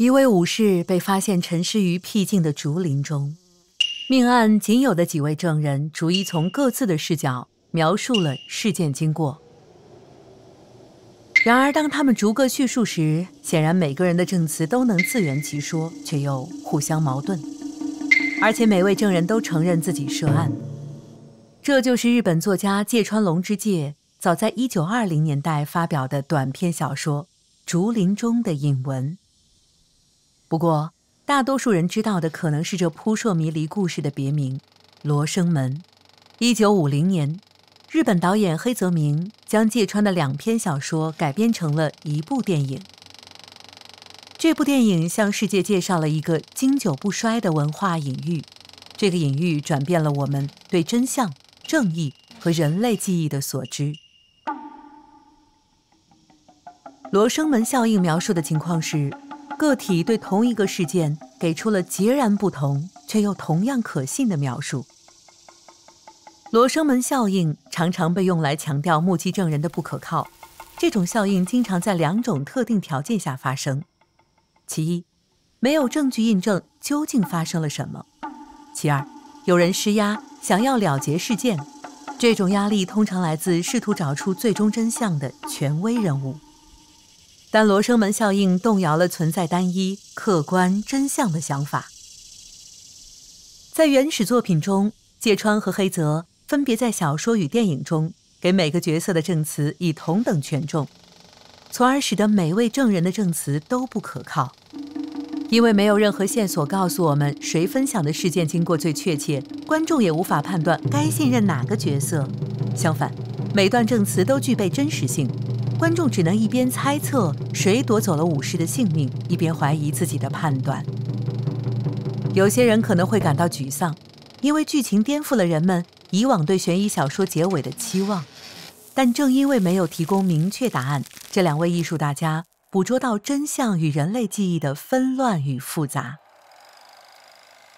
一位武士被发现沉尸于僻静的竹林中，命案仅有的几位证人逐一从各自的视角描述了事件经过。然而当他们逐个叙述时，显然每个人的证词都能自圆其说，却又互相矛盾，而且每位证人都承认自己涉案。这就是日本作家芥川龙之介早在1920年代发表的短篇小说《竹林中的引文》。不过大多数人知道的可能是这扑朔迷离故事的别名罗生门。1950年，日本导演黑泽明将芥川的2篇小说改编成了一部电影。这部电影向世界介绍了一个经久不衰的文化隐喻，这个隐喻转变了我们对真相、正义和人类记忆的所知。罗生门效应描述的情况是，个体对同一个事件给出了截然不同却又同样可信的描述。罗生门效应常常被用来强调目击证人的不可靠，这种效应经常在2种特定条件下发生。其一，没有证据印证究竟发生了什么；其二，有人施压想要了结事件，这种压力通常来自试图找出最终真相的权威人物。但罗生门效应动摇了存在单一、客观真相的想法。在原始作品中，芥川和黑泽分别在小说与电影中给每个角色的证词以同等权重，从而使得每位证人的证词都不可靠。因为没有任何线索告诉我们谁分享的事件经过最确切，观众也无法判断该信任哪个角色。相反，每段证词都具备真实性，观众只能一边猜测谁夺走了武士的性命，一边怀疑自己的判断。有些人可能会感到沮丧，因为剧情颠覆了人们以往对悬疑小说结尾的期望。但正因为没有提供明确答案，这2位艺术大家捕捉到真相与人类记忆的纷乱与复杂。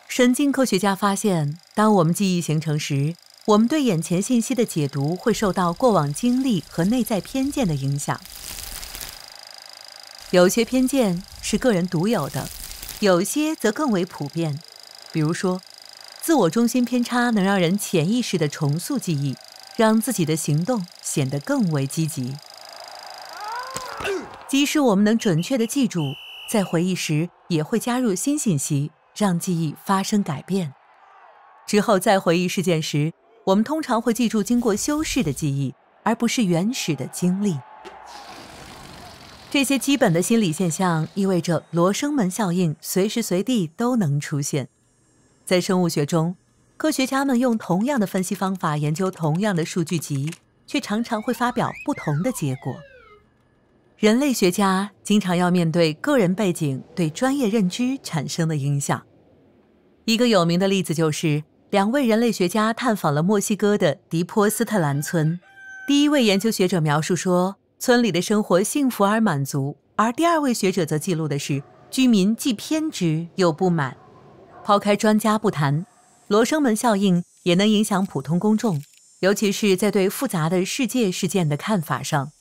神经科学家发现，当我们记忆形成时，我们对眼前信息的解读会受到过往经历和内在偏见的影响。有些偏见是个人独有的，有些则更为普遍。比如说，自我中心偏差能让人潜意识地重塑记忆，让自己的行动显得更为积极。即使我们能准确地记住，在回忆时也会加入新信息，让记忆发生改变。之后再回忆事件时，我们通常会记住经过修饰的记忆，而不是原始的经历。这些基本的心理现象意味着罗生门效应随时随地都能出现。在生物学中，科学家们用同样的分析方法研究同样的数据集，却常常会发表不同的结果。人类学家经常要面对个人背景对专业认知产生的影响。一个有名的例子就是2位人类学家探访了墨西哥的迪波斯特兰村。第一位研究学者描述说，村里的生活幸福而满足，而第2位学者则记录的是居民既偏执又不满。抛开专家不谈，罗生门效应也能影响普通公众，尤其是在对复杂的世界事件的看法上。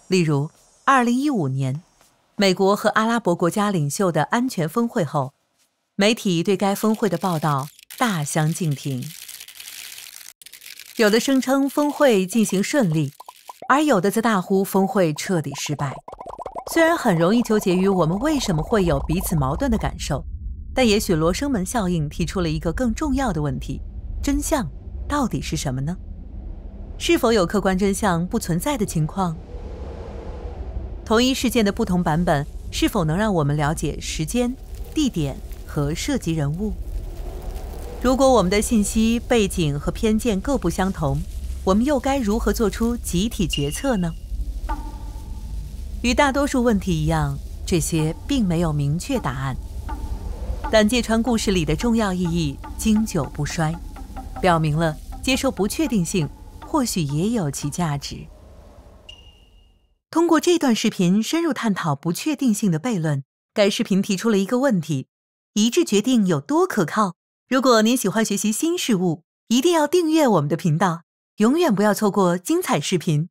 例如2015年，美国和阿拉伯国家领袖的安全峰会后，媒体对该峰会的报道大相径庭。有的声称峰会进行顺利，而有的则大呼峰会彻底失败。虽然很容易纠结于我们为什么会有彼此矛盾的感受，但也许罗生门效应提出了一个更重要的问题：真相到底是什么呢？是否有客观真相不存在的情况？同一事件的不同版本是否能让我们了解时间、地点和涉及人物？如果我们的信息、背景和偏见各不相同，我们又该如何做出集体决策呢？与大多数问题一样，这些并没有明确答案。但芥川故事里的重要意义经久不衰，表明了接受不确定性或许也有其价值。通过这段视频深入探讨不确定性的悖论，该视频提出了一个问题：一致决定有多可靠？如果您喜欢学习新事物，一定要订阅我们的频道，永远不要错过精彩视频。